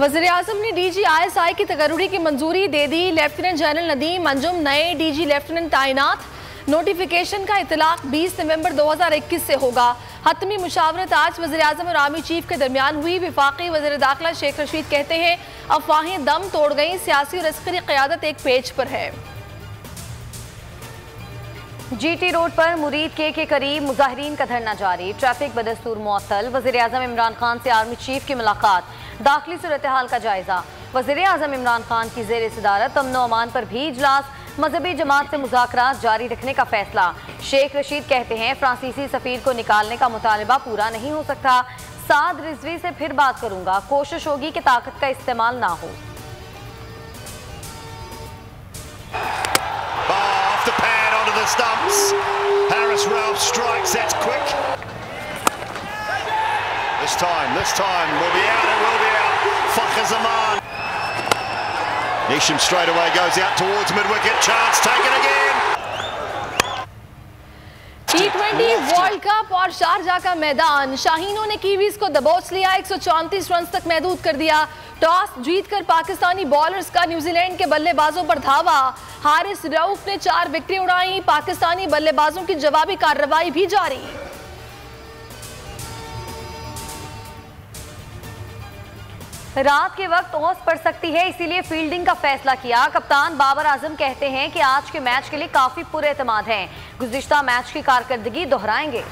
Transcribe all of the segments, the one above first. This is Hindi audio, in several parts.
वज़ीर-ए-आज़म ने DGISI की तकर्रुरी की मंजूरी दे दी। लेफ्टिनेंट जनरल नदीम अंजुम नए DG लेफ्टिनेंट तैनात। नोटिफिकेशन का इतलाक 20 नवंबर 2021 से होगा। हतमी मुशावरत आज वज़ीर-ए-आज़म और आर्मी चीफ के दरमियान हुई। वफाकी वज़ीर दाखिला शेख रशीद कहते हैं अफवाहें दम तोड़ गई, सियासी और अस्करी क़यादत एक पेज पर है। GT रोड पर मुरीद के करीब मुजाहिरीन का धरना जारी, ट्रैफिक बदस्तूर मुअत्तल। वज़ीर-ए-आज़म इमरान खान से आर्मी चीफ की मुलाकात, दाखिली सूरत हाल का जायजा। वज़ीर-ए-आज़म इमरान खान की ज़ेर सदारत अमन व अमान पर भी इजलास, मजहबी जमात से मुज़ाकरात जारी रखने का फैसला। शेख रशीद कहते हैं फ्रांसीसी सफ़ीर को निकालने का मुतालबा पूरा नहीं हो सकता। साद रिजवी से फिर बात करूंगा, कोशिश होगी कि ताकत का इस्तेमाल ना हो। The stumps. Harris Ralph strikes. That's quick. This time will be out. It will be out. Fakhr Zaman. Neesham straight away goes out towards mid-wicket. Chance taken again. T20 world cup और शारजा का मैदान, शाहीनों ने कीवीज को दबोच लिया। 134 रन तक महदूद कर दिया। टॉस जीतकर पाकिस्तानी बॉलर्स का न्यूजीलैंड के बल्लेबाजों पर धावा। हारिस रऊफ ने 4 विकेटें उड़ाई। पाकिस्तानी बल्लेबाजों की जवाबी कार्रवाई भी जारी। रात के वक्त ओस पड़ सकती है, इसीलिए फील्डिंग का फैसला किया। कप्तान बाबर आजम कहते हैं कि आज के मैच के लिए काफी पुरएतमाद हैं। गुज़िश्ता मैच की कारकर्दगी दोहराएंगे।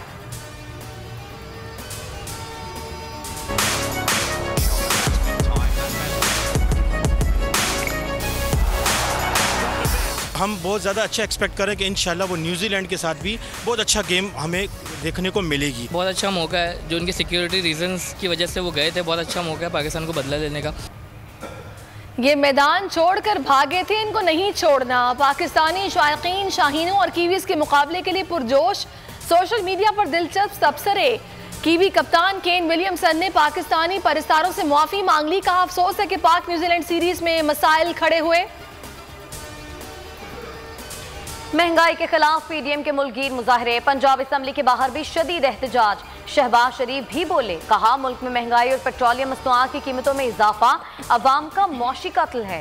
हम बहुत ज़्यादा अच्छा एक्सपेक्ट करें कि इंशाल्लाह वो न्यूजीलैंड के साथ भी बहुत अच्छा गेम हमें देखने को मिलेगी। बहुत अच्छा मौका है, जो उनके सिक्योरिटी रीजंस की वजह से वो गए थे। बहुत अच्छा मौका है पाकिस्तान को बदला लेने का। ये मैदान छोड़कर भागे थे, इनको नहीं छोड़ना। पाकिस्तानी शायकीन शाहीनों और कीवीज के मुकाबले के लिए पुरजोश। सोशल मीडिया पर दिलचस्प तबसरे। कीवी कप्तान केन विलियमसन ने पाकिस्तानी परस्तारों से मुआफ़ी मांग ली। कहा अफसोस है कि पाक न्यूजीलैंड सीरीज में मसाइल खड़े हुए। महंगाई के खिलाफ PDM के मुल्कगीर मुजाहरे, पंजाब असम्बली के बाहर भी शदीद एहतजाज। शहबाज शरीफ भी बोले, कहा मुल्क में महंगाई और पेट्रोलियम मसनूआत की कीमतों में इजाफा अवाम का मौशी कत्ल है।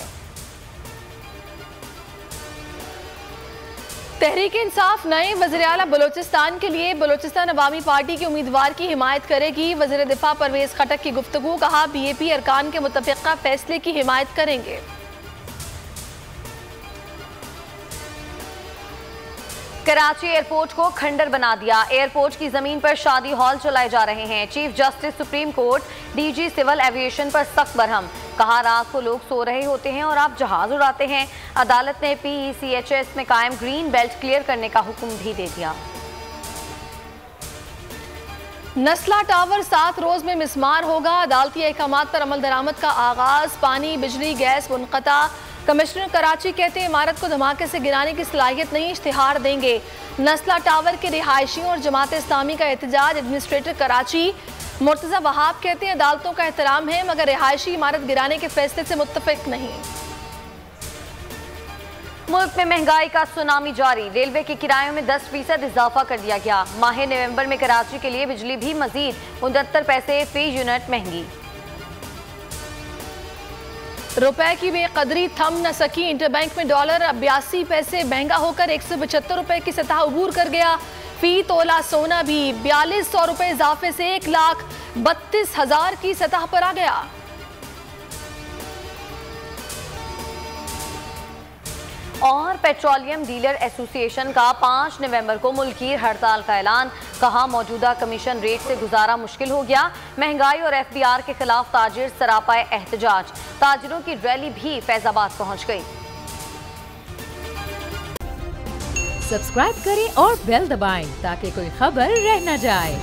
तहरीक इंसाफ नए वज़ीर आला बलोचिस्तान के लिए बलोचिस्तान अवामी पार्टी के उम्मीदवार की हिमायत करेगी। वज़ीर दिफा परवेज खटक की गुफ्तगू, कहा BAP अरकान के मुतफ़िक़ा फैसले की हिमायत करेंगे। कराची एयरपोर्ट को खंडर बना दिया। एयरपोर्ट की जमीन पर शादी हॉल चलाए जा रहे हैं। Chief justice supreme court DG civil aviation पर सख्त बरहम, कहा रात को लोग सो रहे होते हैं और आप जहाज उड़ाते हैं। अदालत ने PECHS में कायम ग्रीन बेल्ट क्लियर करने का हुक्म भी दे दिया। नस्ला टावर 7 रोज में मिसमार होगा। अदालती अहकामात पर अमल दरामद का आगाज। पानी बिजली गैस मुनक़ता। कमिश्नर कराची कहते हैं इमारत को धमाके से गिराने की सलाहियत नहीं, इश्तिहार देंगे। नस्ला टावर के रिहायशियों और जमात इस्लामी का एहतजाज। एडमिनिस्ट्रेटर कराची मुर्तज़ा वहाब कहते हैं अदालतों का एहतराम है मगर रिहायशी इमारत गिराने के फैसले से मुत्तफिक नहीं। मुल्क में महंगाई का सुनामी जारी। रेलवे के किरायों में 10% इजाफा कर दिया गया। माह नवंबर में कराची के लिए बिजली भी मजीद 69 पैसे फी यूनिट महंगी। रुपए की बेकदरी थम न सकी। इंटरबैंक में डॉलर 82 पैसे महंगा होकर 175 रुपए की सतह उबूर कर गया। फी तोला सोना भी 4200 रुपए इजाफे से 1,32,000 की सतह पर आ गया। और पेट्रोलियम डीलर एसोसिएशन का 5 नवंबर को मुल्कीर हड़ताल का ऐलान, कहा मौजूदा कमीशन रेट से गुजारा मुश्किल हो गया। महंगाई और FBR के खिलाफ ताजिर सरापाए एहतजाज। ताजिरों की रैली भी फैजाबाद पहुंच गई। सब्सक्राइब करें और बेल दबाएं ताकि कोई खबर रह न जाए।